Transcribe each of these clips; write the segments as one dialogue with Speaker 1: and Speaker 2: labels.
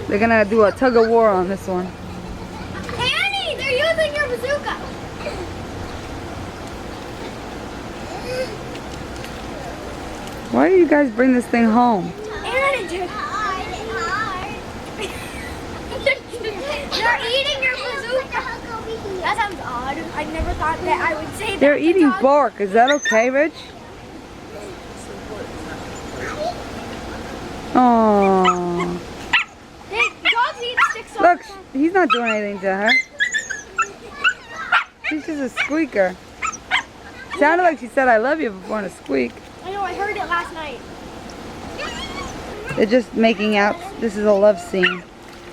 Speaker 1: They're gonna do a tug of war on this one.
Speaker 2: Annie, they're using your bazooka.
Speaker 1: Why do you guys bring this thing home?
Speaker 2: Annie, they're eating your bazooka. That sounds odd. I never thought that I would say that.
Speaker 1: They're eating bark. Is that okay, Rich? Oh.
Speaker 2: Dogs eat sticks all
Speaker 1: Look,
Speaker 2: the time.
Speaker 1: he's not doing anything to her. She's just a squeaker. Sounded like she said I love you before in a squeak.
Speaker 2: I know, I heard it last night.
Speaker 1: They're just making out. This is a love scene.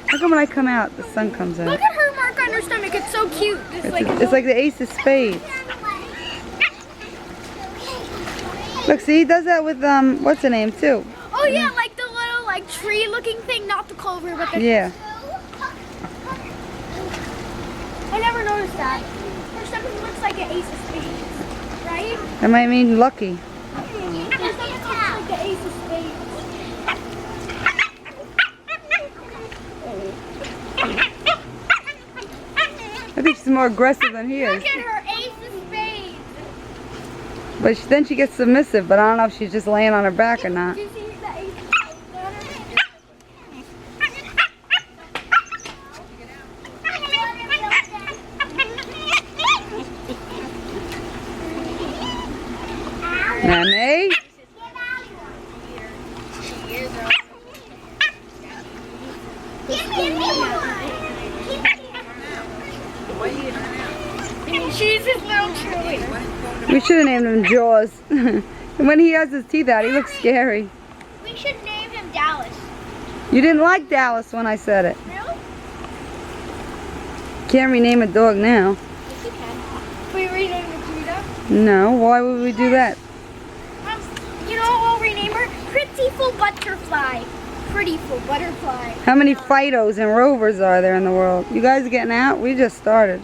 Speaker 1: How come when I come out, the sun comes out?
Speaker 2: Look at her mark on her stomach. It's so cute.
Speaker 1: It's like the ace of spades. Look, see, he does that with, what's her name, too?
Speaker 2: Oh yeah, like the little like tree looking thing, not the clover, but the...
Speaker 1: Yeah.
Speaker 2: I never noticed that. Her stomach looks like an ace of spades, right?
Speaker 1: That might mean lucky.
Speaker 2: Her stomach looks like the ace of spades.
Speaker 1: I think she's more aggressive than he is.
Speaker 2: Look at her ace of spades.
Speaker 1: But then she gets submissive, but I don't know if she's just laying on her back or not.
Speaker 2: Do you see the ace of spades on her?
Speaker 1: Nanny?
Speaker 2: She's his little Chewy.
Speaker 1: We should have named him Jaws. When he has his teeth out, he looks scary.
Speaker 2: We should name him Dallas.
Speaker 1: You didn't like Dallas when I said it.
Speaker 2: Really?
Speaker 1: Can't rename a dog now.
Speaker 2: Yes, you can. We rename Nikkita.
Speaker 1: No, why would we do that?
Speaker 2: You know what we'll rename her? Prettyful Butterfly. Prettyful Butterfly.
Speaker 1: How many Fidos and Rovers are there in the world? You guys getting out? We just started.